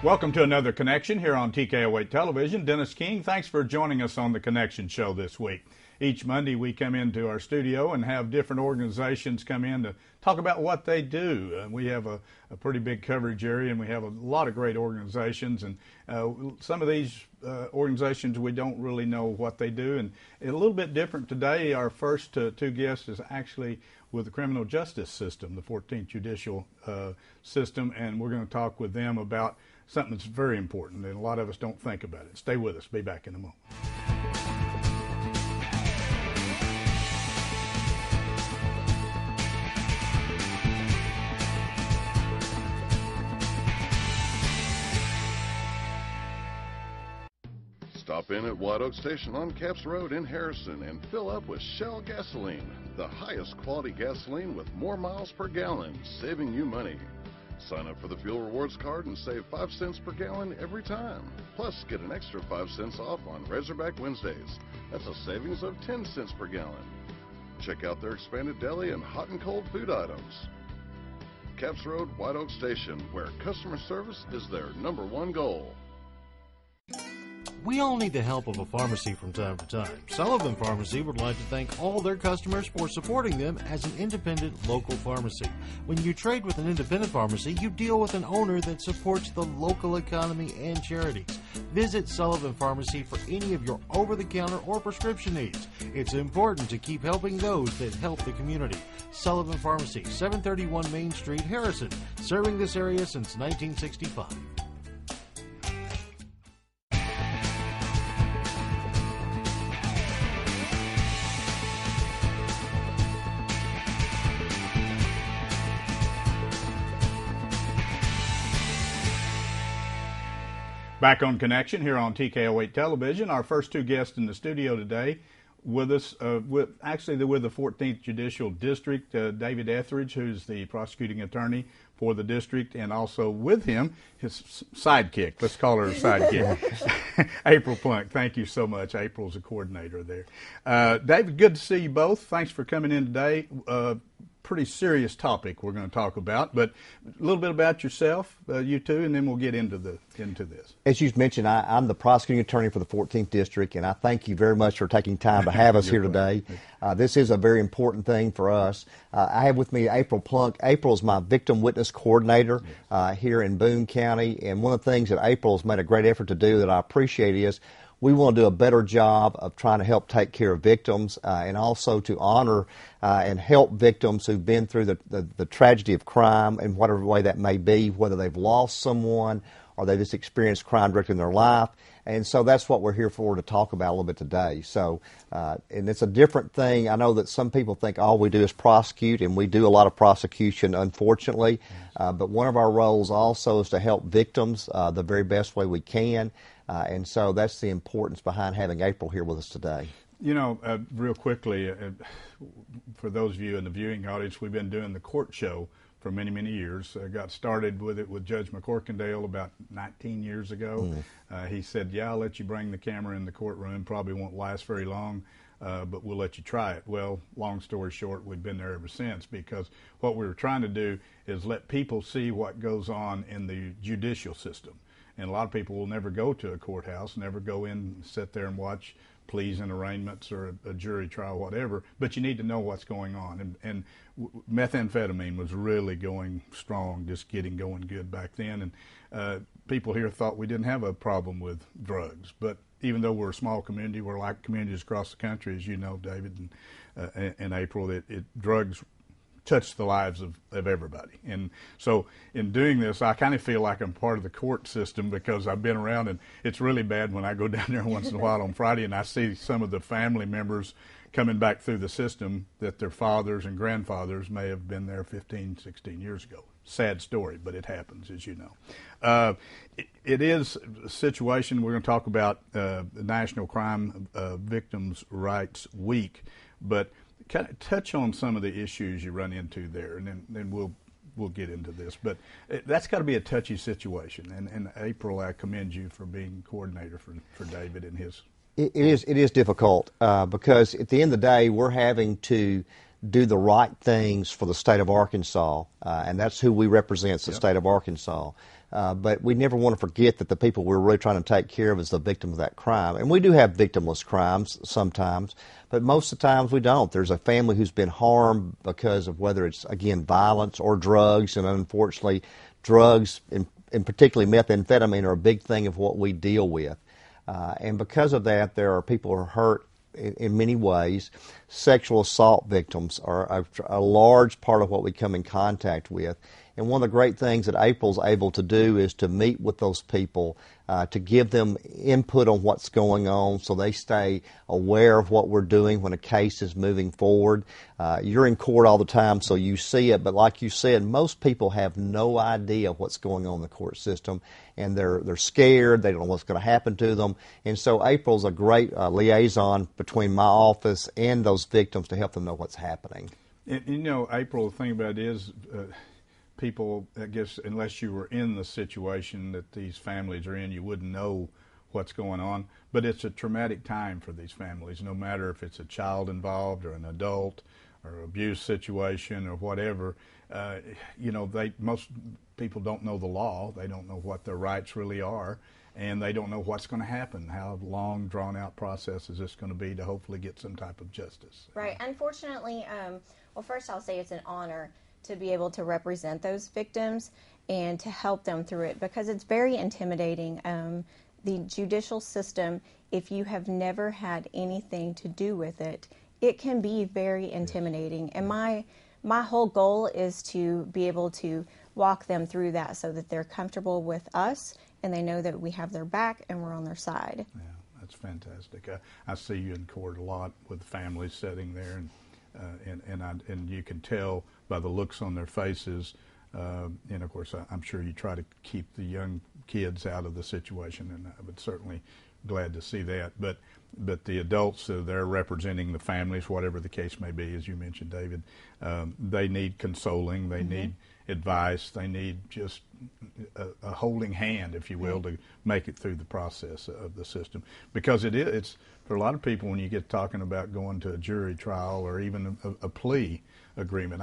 Welcome to another Connection here on TKO8 Television. Dennis King, thanks for joining us on the Connection Show this week. Each Monday we come into our studio and have different organizations come in to talk about what they do. We have a pretty big coverage area, and we have a lot of great organizations. And some of these organizations we don't really know what they do. And a little bit different today. Our first two guests is actually with the criminal justice system, the 14th Judicial System, and we're going to talk with them about something that's very important, and a lot of us don't think about it. Stay with us. Be back in a moment. Stop in at White Oak Station on Capps Road in Harrison and fill up with Shell gasoline, the highest quality gasoline with more miles per gallon, saving you money. Sign up for the Fuel Rewards card and save 5 cents per gallon every time. Plus, get an extra 5 cents off on Razorback Wednesdays. That's a savings of 10 cents per gallon. Check out their expanded deli and hot and cold food items. Capps Road, White Oak Station, where customer service is their #1 goal. We all need the help of a pharmacy from time to time. Sullivan Pharmacy would like to thank all their customers for supporting them as an independent local pharmacy. When you trade with an independent pharmacy, you deal with an owner that supports the local economy and charities. Visit Sullivan Pharmacy for any of your over-the-counter or prescription needs. It's important to keep helping those that help the community. Sullivan Pharmacy, 731 Main Street, Harrison, serving this area since 1965. Back on Connection here on TKO8 Television. Our first two guests in the studio today with us, they're with the 14th Judicial District, David Etheridge, who's the prosecuting attorney for the district, and also with him, his sidekick, let's call her a sidekick, April Plunk. Thank you so much. April's a coordinator there. David, good to see you both. Thanks for coming in today. Pretty serious topic we're going to talk about, but a little bit about yourself, you two, and then we'll get into this. As you mentioned, I'm the prosecuting attorney for the 14th District, and I thank you very much for taking time to have us here today. This is a very important thing for us. I have with me April Plunk. April is my victim witness coordinator here in Boone County, and one of the things that April's made a great effort to do that I appreciate is we want to do a better job of trying to help take care of victims and also to honor and help victims who've been through the tragedy of crime in whatever way that may be, whether they've lost someone or they just experienced crime directly in their life. And so that's what we're here for, to talk about a little bit today. So, and it's a different thing. I know that some people think all we do is prosecute, and we do a lot of prosecution, unfortunately. But one of our roles also is to help victims the very best way we can. And so that's the importance behind having April here with us today. You know, real quickly, for those of you in the viewing audience, we've been doing the court show for many, many years. Got started with it with Judge McCorkindale about 19 years ago. He said, yeah, I'll let you bring the camera in the courtroom. Probably won't last very long, but we'll let you try it. Well, long story short, we've been there ever since, because what we were trying to do is let people see what goes on in the judicial system. And a lot of people will never go to a courthouse, never go in and sit there and watch pleas and arraignments or a jury trial, whatever, but you need to know what's going on. And methamphetamine was really going strong, just getting going good back then. And people here thought we didn't have a problem with drugs. But even though we're a small community, we're like communities across the country, as you know, David and April, drugs touch the lives of everybody. And so in doing this, I kind of feel like I'm part of the court system, because I've been around, and it's really bad when I go down there once in a while on Friday and I see some of the family members coming back through the system that their fathers and grandfathers may have been there 15, 16 years ago. Sad story, but it happens, as you know. It is a situation. We're going to talk about the National Crime Victims' Rights Week, but kind of touch on some of the issues you run into there, and then we'll get into this. But that's got to be a touchy situation. And April, I commend you for being coordinator for David and his. It is difficult because at the end of the day, we're having to do the right things for the state of Arkansas, and that's who we represent, the state of Arkansas. But we never want to forget that the people we're really trying to take care of is the victim of that crime. And we do have victimless crimes sometimes, but most of the times we don't. There's a family who's been harmed because of whether it's, again, violence or drugs, and unfortunately drugs, and particularly methamphetamine, are a big thing of what we deal with. And because of that, there are people who are hurt in many ways. Sexual assault victims are a large part of what we come in contact with. And one of the great things that April's able to do is to meet with those people, to give them input on what's going on so they stay aware of what we're doing when a case is moving forward. You're in court all the time, so you see it, but like you said, most people have no idea what's going on in the court system, and they're scared, they don't know what's going to happen to them. And so April's a great liaison between my office and those victims to help them know what's happening. And, you know, April, the thing about it is, people, I guess, unless you were in the situation that these families are in, you wouldn't know what's going on. But it's a traumatic time for these families, no matter if it's a child involved or an adult or abuse situation or whatever. You know, most people don't know the law. They don't know what their rights really are, and they don't know what's going to happen. How long, drawn-out process is this going to be to hopefully get some type of justice? Right. Unfortunately, well, first I'll say it's an honor to be able to represent those victims and to help them through it, because it's very intimidating. The judicial system, if you have never had anything to do with it, it can be very intimidating. And my whole goal is to be able to walk them through that so that they're comfortable with us and they know that we have their back and we're on their side. Yeah, that's fantastic. I see you in court a lot with families sitting there, and you can tell by the looks on their faces, and of course I'm sure you try to keep the young kids out of the situation, and I would certainly glad to see that. But the adults, they're representing the families, whatever the case may be, as you mentioned, David. They need consoling, they need advice, they need just a holding hand, if you will, to make it through the process of the system. Because it's for a lot of people, when you get talking about going to a jury trial or even a plea agreement,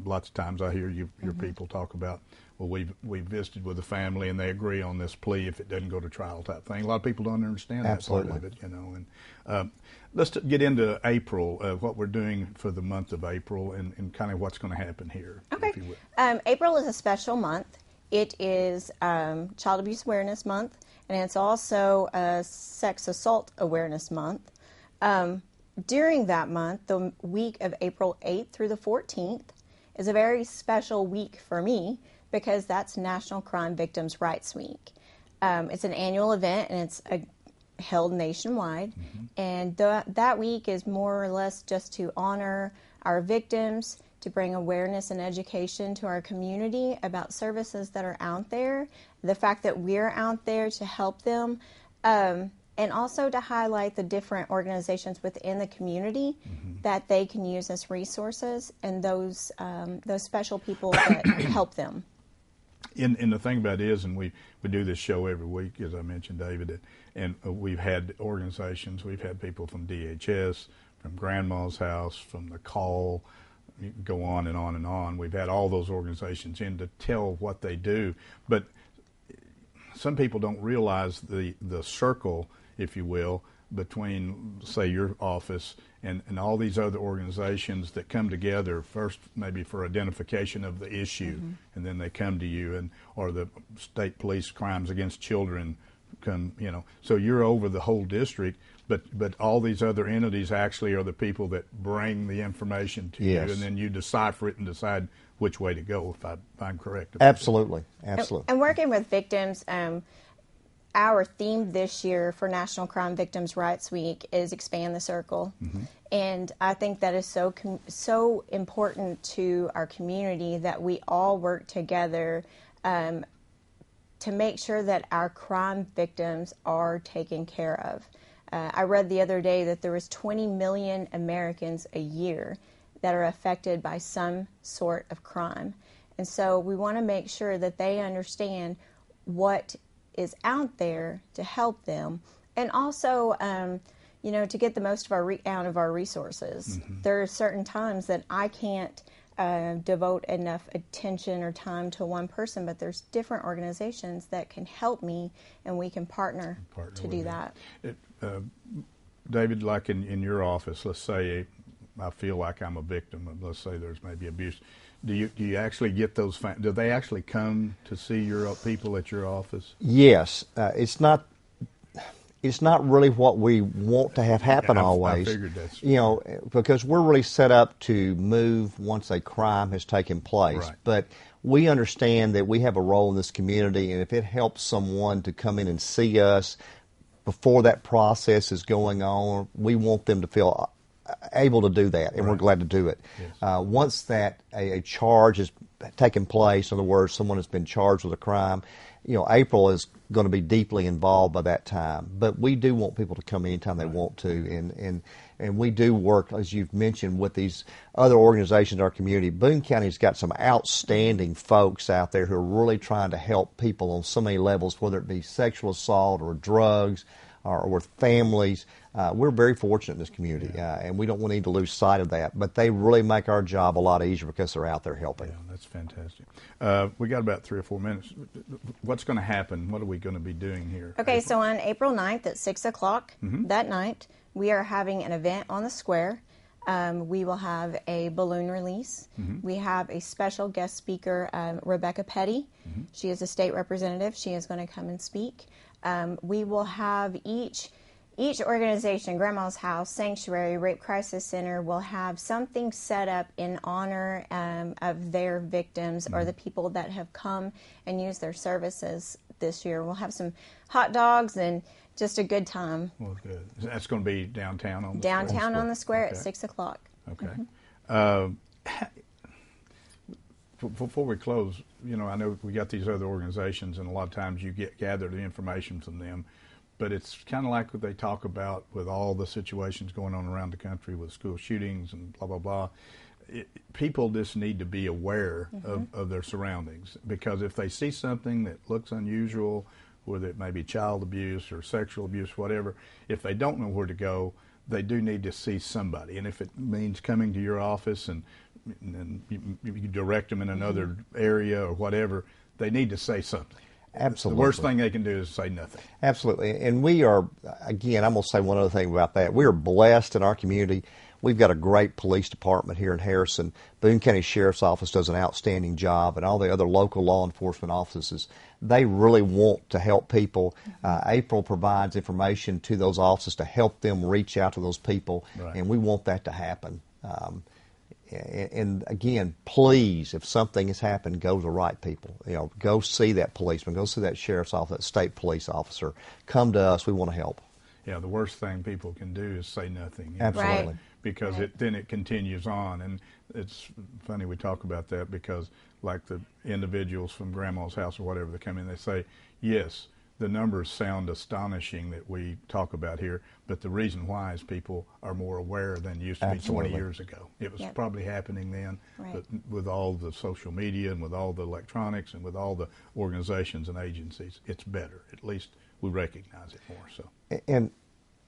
lots of times I hear your people talk about, well, we've visited with the family and they agree on this plea if it doesn't go to trial type thing. A lot of people don't understand that part of it, you know. And let's get into April, what we're doing for the month of April, and kind of what's going to happen here. Okay. If you would. April is a special month. It is Child Abuse Awareness Month, and it's also Sex Assault Awareness Month. During that month, the week of April 8th through the 14th is a very special week for me because that's National Crime Victims' Rights Week. It's an annual event, and it's held nationwide. And that week is more or less just to honor our victims, to bring awareness and education to our community about services that are out there, the fact that we're out there to help them, and also to highlight the different organizations within the community that they can use as resources, and those special people that help them. And the thing about it is, and we do this show every week, as I mentioned, David, and we've had organizations, we've had people from DHS, from Grandma's House, from the Call, you can go on and on and on. We've had all those organizations in to tell what they do, but some people don't realize the circle, if you will, between, say, your office and all these other organizations that come together first maybe for identification of the issue, and then they come to you, or the state police crimes against children come, you know. So you're over the whole district, but all these other entities actually are the people that bring the information to you, and then you decipher it and decide which way to go, if I'm correct. Absolutely, absolutely. And working with victims, our theme this year for National Crime Victims' Rights Week is Expand the Circle. And I think that is so important to our community that we all work together to make sure that our crime victims are taken care of. I read the other day that there is 20 million Americans a year that are affected by some sort of crime. And so we want to make sure that they understand what is out there to help them. And also, to get the most of out of our resources. There are certain times that I can't devote enough attention or time to one person, but there's different organizations that can help me, and we can partner to do that. David, like in your office, let's say I feel like I'm a victim of, let's say there's maybe abuse. Do you actually get those? Do they actually come to see your people at your office? Yes, it's not really what we want to have happen always. I figured that's because we're really set up to move once a crime has taken place. Right. But we understand that we have a role in this community, and if it helps someone to come in and see us before that process is going on, we want them to feel able to do that, and we're glad to do it. Yes. Once that a charge has taken place, in other words, someone has been charged with a crime, April is going to be deeply involved by that time. But we do want people to come anytime they want to, and we do work, as you've mentioned, with these other organizations in our community. Boone County's got some outstanding folks out there who are really trying to help people on so many levels, whether it be sexual assault or drugs or with families. We're very fortunate in this community, and we don't need to lose sight of that. But they really make our job a lot easier because they're out there helping. Yeah, that's fantastic. We got about 3 or 4 minutes. What's going to happen? What are we going to be doing here? Okay, so on April 9th at 6 o'clock that night, we are having an event on the square. We will have a balloon release. We have a special guest speaker, Rebecca Petty. She is a state representative. She is going to come and speak. We will have each organization, Grandma's House, Sanctuary, Rape Crisis Center, will have something set up in honor of their victims or the people that have come and used their services this year. We'll have some hot dogs and just a good time. Well, good. That's going to be downtown on the downtown square. on the square Okay. at 6 o'clock. Okay. Before we close, I know we got these other organizations, and a lot of times you gather the information from them, but it's kind of like what they talk about with all the situations going on around the country with school shootings and blah, blah, blah. People just need to be aware of their surroundings, because if they see something that looks unusual, whether it may be child abuse or sexual abuse, whatever, if they don't know where to go, they do need to see somebody. And if it means coming to your office and you direct them in another area or whatever, they need to say something. Absolutely. The worst thing they can do is say nothing. Absolutely. And we are, again, I'm going to say one other thing about that. We are blessed in our community. We've got a great police department here in Harrison. Boone County Sheriff's Office does an outstanding job, and all the other local law enforcement offices, they really want to help people. April provides information to those offices to help them reach out to those people, and we want that to happen. And again, please, if something has happened, go to the right people. Go see that policeman, go see that sheriff's office, that state police officer. Come to us. We want to help. Yeah, the worst thing people can do is say nothing. Absolutely. Right. Because then it continues on. And it's funny we talk about that, because like the individuals from Grandma's House or whatever, they come in, they say, yes, the numbers sound astonishing that we talk about here, but the reason why is people are more aware than used to be 20 years ago. It was probably happening then, but with all the social media and with all the electronics and with all the organizations and agencies, it's better. At least we recognize it more. So. And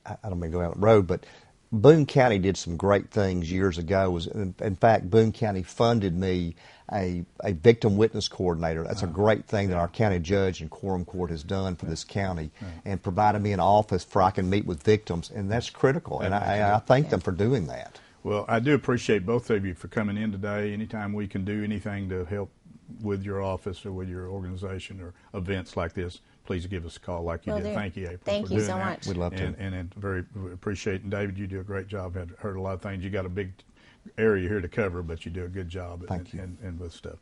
I don't mean to go down the road, but Boone County did some great things years ago. In fact, Boone County funded me a victim witness coordinator. That's a great thing that our county judge and quorum court has done for this county, and provided me an office where I can meet with victims, and that's critical. And I thank them for doing that. Well, I do appreciate both of you for coming in today. Anytime we can do anything to help with your office or with your organization or events like this, please give us a call like you did. Thank you, April, Thank for you doing so that. much. We'd love to. And very appreciate it. And David, you do a great job. Heard a lot of things. You got a big area here to cover, but you do a good job and with stuff.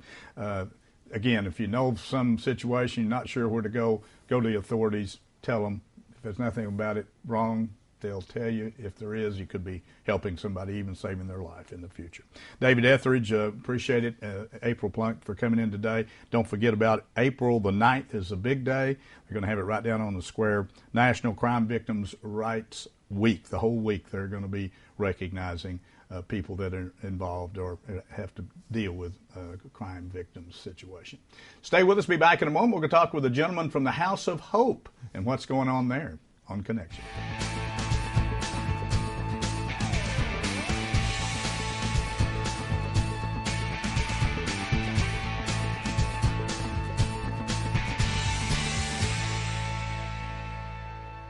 Again, if you know some situation, you're not sure where to go to the authorities. Tell them. If there's nothing about it wrong, they'll tell you. If there is, you could be helping somebody, even saving their life in the future. David Etheridge, appreciate it. April Plunk for coming in today. Don't forget about April the 9th is a big day. They're going to have it right down on the square. National Crime Victims' Rights Week. The whole week they're going to be recognizing people that are involved or have to deal with crime victims situation. Stay with us. Be back in a moment. We're going to talk with a gentleman from the House of Hope and what's going on there on Connection.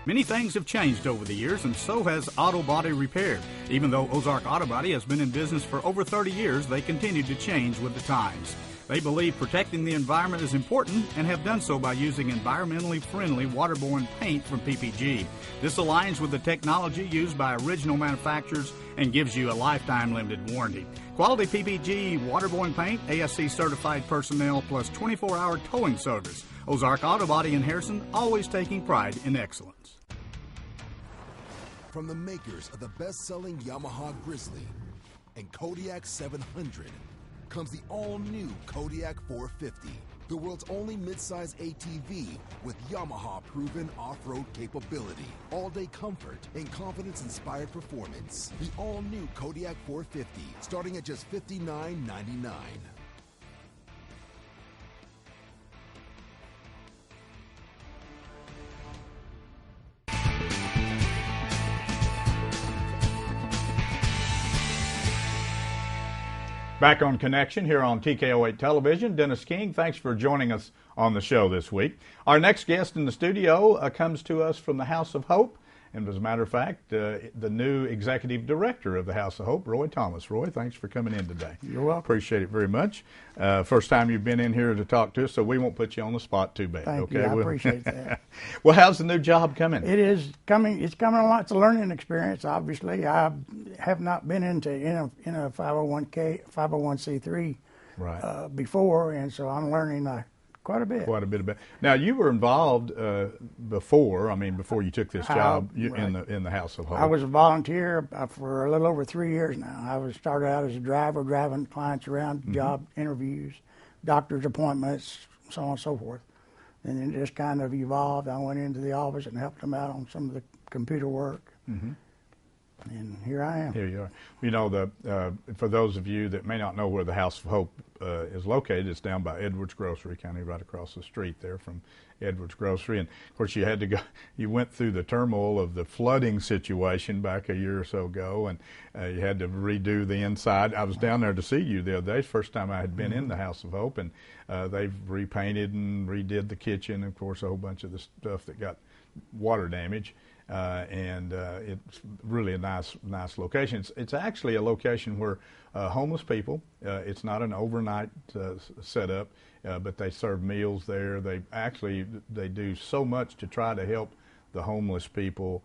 Many things have changed over the years, and so has auto body repair. Even though Ozark Auto Body has been in business for over 30 years, they continue to change with the times. They believe protecting the environment is important and have done so by using environmentally friendly waterborne paint from PPG. This aligns with the technology used by original manufacturers and gives you a lifetime limited warranty. Quality PPG waterborne paint, ASC certified personnel, plus 24-hour towing service. Ozark Auto Body in Harrison, always taking pride in excellence. From the makers of the best-selling Yamaha Grizzly and Kodiak 700 comes the all-new Kodiak 450, the world's only midsize ATV with Yamaha-proven off-road capability, all-day comfort, and confidence-inspired performance. The all-new Kodiak 450, starting at just $59.99. Back on Connection here on TKO8 Television. Dennis King, thanks for joining us on the show this week. Our next guest in the studio comes to us from the House of Hope. And as a matter of fact, the new executive director of the House of Hope, Roy Thomas. Roy, thanks for coming in today. You're welcome. Appreciate it very much. First time you've been in here to talk to us, so we won't put you on the spot too bad. Thank you. I appreciate that. Well, how's the new job coming? It is coming. It's coming along. It's a learning experience. Obviously, I have not been in a 501c3 right. Before, and so I'm learning quite a bit. Quite a bit about. Now, you were involved before. I mean, before you took this job right. in the House of Hope. I was a volunteer for a little over 3 years now. I started out as a driver, driving clients around, job interviews, doctor's appointments, so on and so forth. And then it just kind of evolved. I went into the office and helped them out on some of the computer work. And here I am. Here you are. You know, for those of you that may not know where the House of Hope is located, it's down by Edwards Grocery, kind of right across the street there from Edwards Grocery. And of course, you had to go. You went through the turmoil of the flooding situation back a year or so ago, and you had to redo the inside. I was down there to see you the other day. It's the first time I had been in the House of Hope, and they've repainted and redid the kitchen. Of course, a whole bunch of the stuff that got water damage. And it's really a nice location. It's actually a location where homeless people, it's not an overnight setup, but they serve meals there. They do so much to try to help the homeless people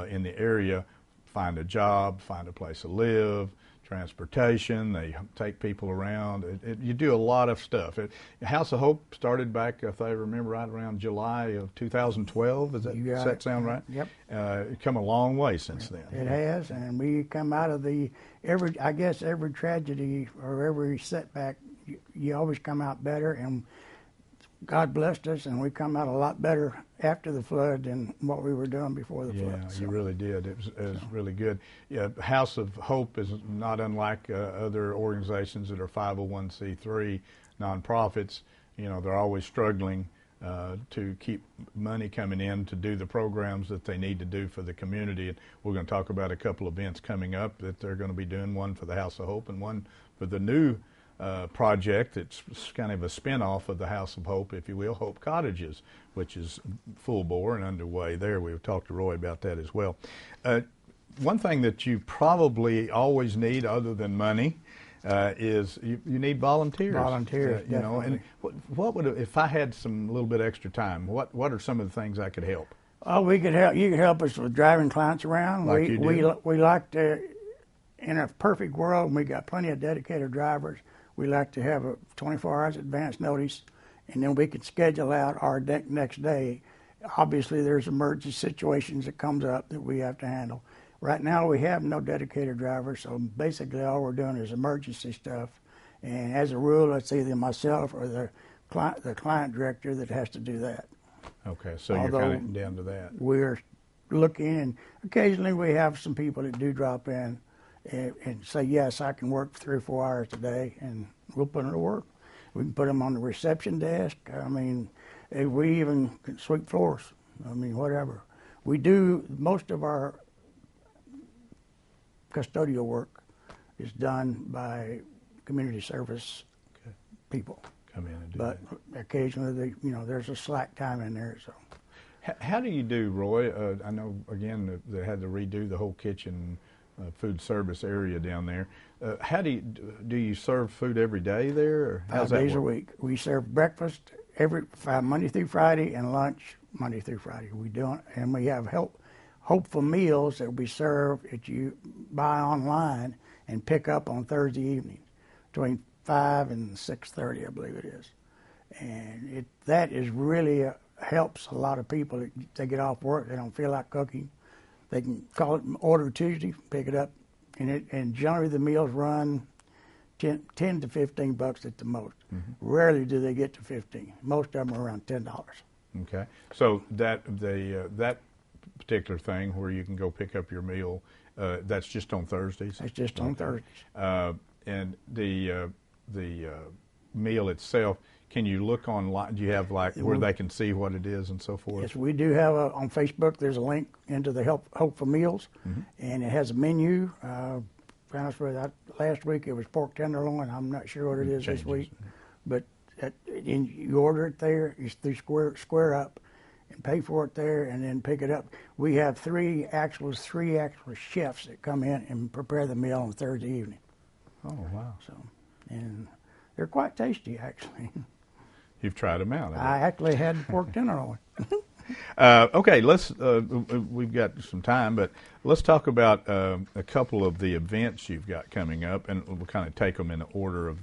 in the area find a job, find a place to live, transportation. They take people around. You do a lot of stuff. House of Hope started back, if I remember right, around July of 2012. Does that sound right? Yep. It's come a long way since then. It has, and we come out of every tragedy or every setback, you always come out better, and God blessed us, and we come out a lot better after the flood than what we were doing before the flood. Yeah, you really did. It was really good. Yeah, House of Hope is not unlike other organizations that are 501c3 nonprofits. You know, they're always struggling to keep money coming in to do the programs that they need to do for the community. And we're going to talk about a couple events coming up that they're going to be doing, one for the House of Hope and one for the new project. It's kind of a spin-off of the House of Hope, if you will, Hope Cottages, which is full bore and underway there. We've talked to Roy about that as well. One thing that you probably always need, other than money, is you need volunteers. Volunteers, you know. And what would, if I had some little bit extra time, what are some of the things I could help? Oh, we could help. You could help us with driving clients around. Like you do? We like to, in a perfect world, and we got plenty of dedicated drivers. We like to have a 24 hours advance notice, and then we can schedule out our next day. Obviously, there's emergency situations that comes up that we have to handle. Right now, we have no dedicated drivers, so basically all we're doing is emergency stuff. And as a rule, it's either myself or the client director that has to do that. Okay, so you're kind of down to that. We're looking, and occasionally we have some people that do drop in and say, yes, I can work 3 or 4 hours a day, and we'll put them to work. We can put them on the reception desk. I mean, we even can sweep floors. I mean, whatever. We do, most of our custodial work is done by community service people. Come in and do but that. Occasionally, there's a slack time in there. So, How do you do, Roy? I know, again, they had to redo the whole kitchen food service area down there. How do you serve food every day there? Or how's 5 days that a work? week. We serve breakfast Monday through Friday and lunch Monday through Friday. We do it, and we have hopeful meals that we serve that you buy online and pick up on Thursday evening between 5 and 6:30, I believe it is. And that is really helps a lot of people. They get off work, they don't feel like cooking. They can call it order Tuesday, pick it up, and generally the meals run 10 to $15 at the most. Mm-hmm. Rarely do they get to 15. Most of them are around $10. Okay, so that particular thing where you can go pick up your meal, that's just on Thursdays. It's just on Thursdays. And the meal itself, can you look online? Do you have like where they can see what it is and so forth? Yes, we do have on Facebook. There's a link into the Hope for Meals, and it has a menu. Honest with you, last week it was pork tenderloin. I'm not sure what it is this week, but you order it there. You square up and pay for it there, and then pick it up. We have three actual chefs that come in and prepare the meal on Thursday evening. Oh wow! So, and they're quite tasty actually. You've tried them out. I actually had pork tenderloin. Okay, we've got some time, but let's talk about a couple of the events you've got coming up, and we'll kind of take them in the order of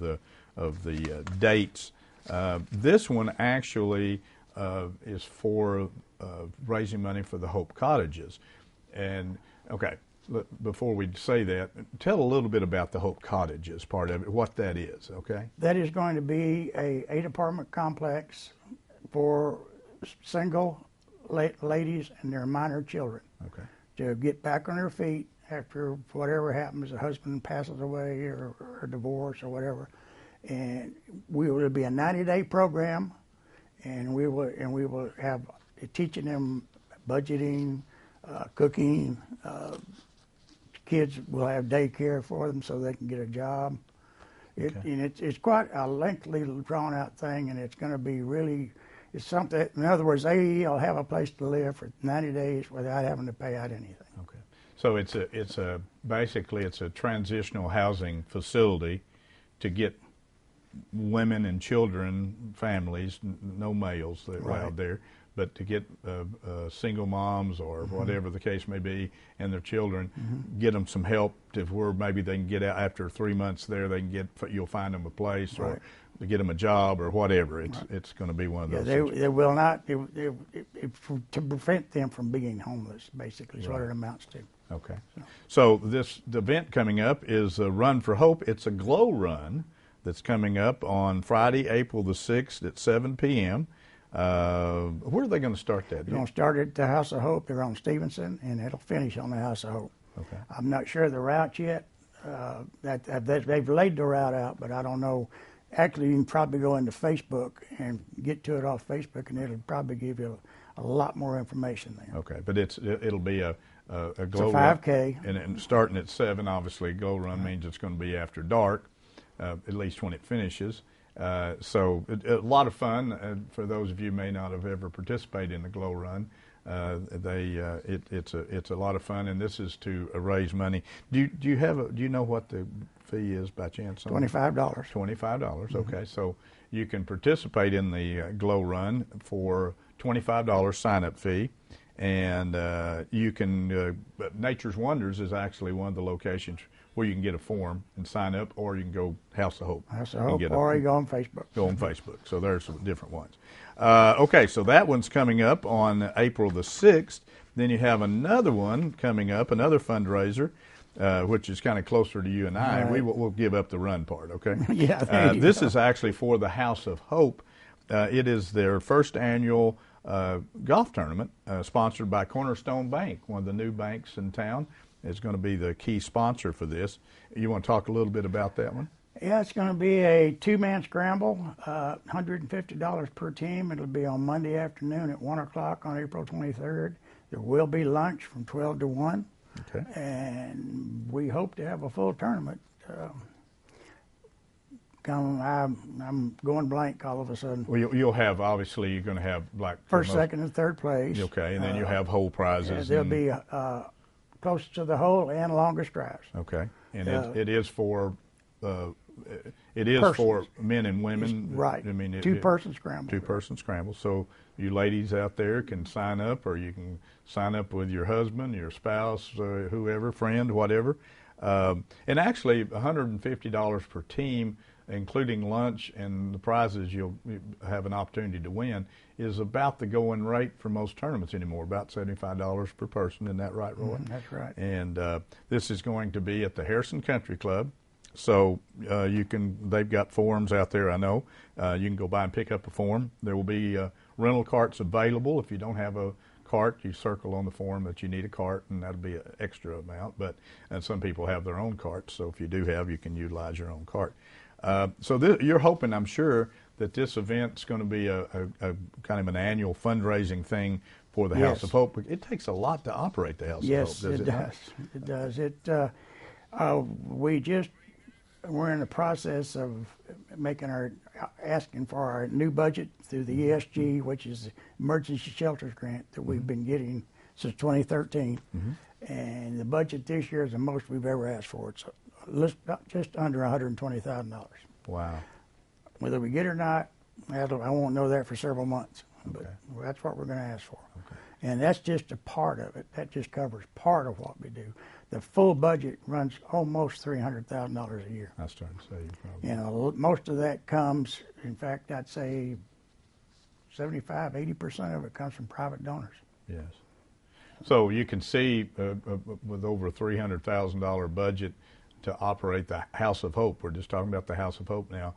the dates. This one actually is for raising money for the Hope Cottages. And okay, before we say that, tell a little bit about the Hope Cottages part of it, what that is, okay? That is going to be a 8-apartment complex for single ladies and their minor children. Okay. To get back on their feet after whatever happens, a husband passes away or a divorce or whatever. And it'll be a 90-day program, and we will have teaching them budgeting, cooking. Kids will have daycare for them so they can get a job. And it's quite a lengthy, drawn-out thing, and it's going to be really. It's something. In other words, they'll have a place to live for 90 days without having to pay out anything. Okay. So basically it's a transitional housing facility to get women and children, families, no males that are allowed there, but to get single moms or whatever the case may be, and their children, get them some help to where maybe they can get out after 3 months there. You'll find them a place, or to get them a job or whatever. It's going to be one of those. They will not to prevent them from being homeless. Basically, is what it amounts to. Okay. So the event coming up is a Run for Hope. It's a glow run that's coming up on Friday, April the 6th at 7 p.m. Where are they going to start that? They're going to start at the House of Hope. They're on Stevenson, and it'll finish on the House of Hope. Okay. I'm not sure of the route yet. They've laid the route out, but I don't know. Actually, you can probably go into Facebook and get to it off Facebook, and it'll probably give you a lot more information there. Okay, but it'll be a glow it's a 5K. run, and starting at 7. Obviously, glow run means it's going to be after dark, at least when it finishes. So a lot of fun for those of you who may not have ever participated in the glow run. It's a lot of fun, and this is to raise money. Do you know what the fee is by chance? $25. $25. Okay, so you can participate in the glow run for $25 sign-up fee, and you can. Nature's Wonders is actually one of the locations where you can get a form and sign up, or you can go House of Hope. House of Hope, or you go on Facebook. Go on Facebook. So there's some different ones. Okay, so that one's coming up on April the 6th. Then you have another one coming up, another fundraiser, which is kind of closer to you and I. Right. We'll give up the run part, okay? Yeah. This is actually for the House of Hope. It is their first annual golf tournament sponsored by Cornerstone Bank, one of the new banks in town. Is going to be the key sponsor for this. You want to talk a little bit about that one? Yeah, it's going to be a 2-man scramble, $150 per team. It'll be on Monday afternoon at 1 o'clock on April 23rd. There will be lunch from 12 to 1. Okay. And we hope to have a full tournament. I'm going blank all of a sudden. Well, you'll have, obviously, you're going to have like First, second, and third place. Okay, and then you have whole prizes. There'll be close to the hole and longest drives. Okay, and it is for persons. for men and women. Right. I mean, two-person scramble. Two-person scramble. So you ladies out there can sign up, or you can sign up with your husband, your spouse, whoever, friend, whatever. And actually, $150 per team, including lunch and the prizes you'll have an opportunity to win, is about the going rate for most tournaments anymore, about $75 per person. Isn't that right, Roy? That's right. And this is going to be at the Harrison Country Club. So they've got forms out there, I know. You can go by and pick up a form. There will be rental carts available. If you don't have a cart, you circle on the form that you need a cart, and that'll be an extra amount. And some people have their own carts, so if you do have, you can utilize your own cart. So you're hoping, I'm sure, that this event's going to be a kind of an annual fundraising thing for the House of Hope. It takes a lot to operate the House of Hope, Yes, it does. It does. We're in the process of asking for our new budget through the ESG, which is the Emergency Shelters Grant that we've been getting since 2013. And the budget this year is the most we've ever asked for. It's just under $120,000. Wow. Whether we get it or not, I won't know that for several months. But that's what we're going to ask for. Okay. And that's just a part of it. That just covers part of what we do. The full budget runs almost $300,000 a year. I was starting to say you probably. You know, most of that comes, in fact, I'd say 75–80% of it comes from private donors. Yes. So you can see with over a $300,000 budget to operate the House of Hope, we're just talking about the House of Hope now,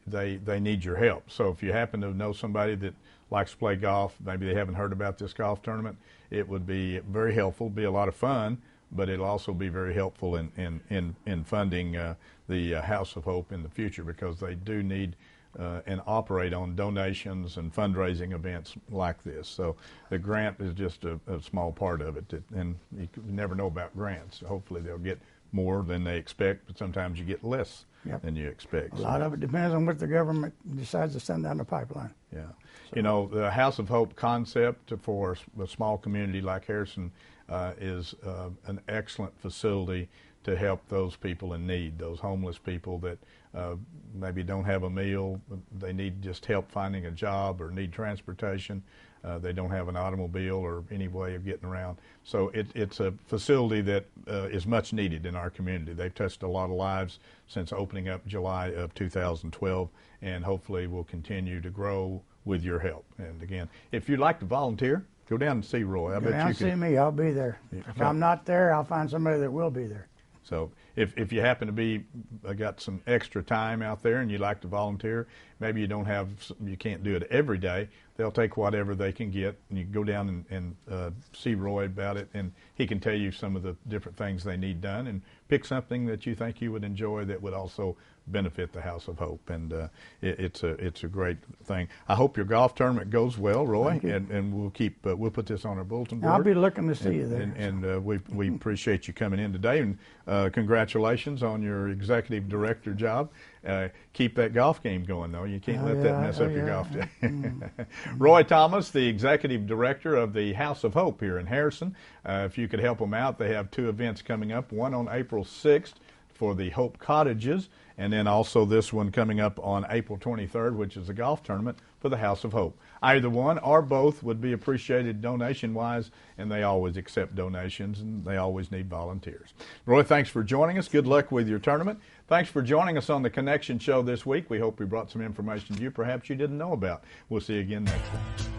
they need your help. So if you happen to know somebody that likes to play golf, maybe they haven't heard about this golf tournament, it would be very helpful, be a lot of fun, but it'll also be very helpful in funding the House of Hope in the future, because they do need and operate on donations and fundraising events like this. So the grant is just a small part of it, and you never know about grants. Hopefully they'll get more than they expect, but sometimes you get less than you expect. A lot of it depends on what the government decides to send down the pipeline. Yeah. So, you know, the House of Hope concept for a small community like Harrison is an excellent facility to help those people in need, those homeless people that maybe don't have a meal, they need just help finding a job or need transportation, they don't have an automobile or any way of getting around. So it's a facility that is much needed in our community. They've touched a lot of lives since opening up July of 2012, and hopefully will continue to grow with your help. And again, if you'd like to volunteer, go down and see Roy. I bet down you see me, I'll be there. If I'm not there, I'll find somebody that will be there. So if you happen to be got some extra time out there and you'd like to volunteer, maybe you can't do it every day, they'll take whatever they can get, and you can go down and see Roy about it, and he can tell you some of the different things they need done, and pick something that you think you would enjoy that would also benefit the House of Hope. And it's a great thing. I hope your golf tournament goes well, Roy, and we'll put this on our bulletin board. I'll be looking to see you there. And we appreciate you coming in today, and congratulations on your executive director job. Keep that golf game going, though. You can't let that mess up your golf day. Roy Thomas, the executive director of the House of Hope here in Harrison. If you could help them out, they have two events coming up, one on April 6th for the Hope Cottages, and then also this one coming up on April 23rd, which is a golf tournament for the House of Hope. Either one or both would be appreciated donation-wise, and they always accept donations, and they always need volunteers. Roy, thanks for joining us. Good luck with your tournament. Thanks for joining us on the Connection Show this week. We hope we brought some information to you perhaps you didn't know about. We'll see you again next time.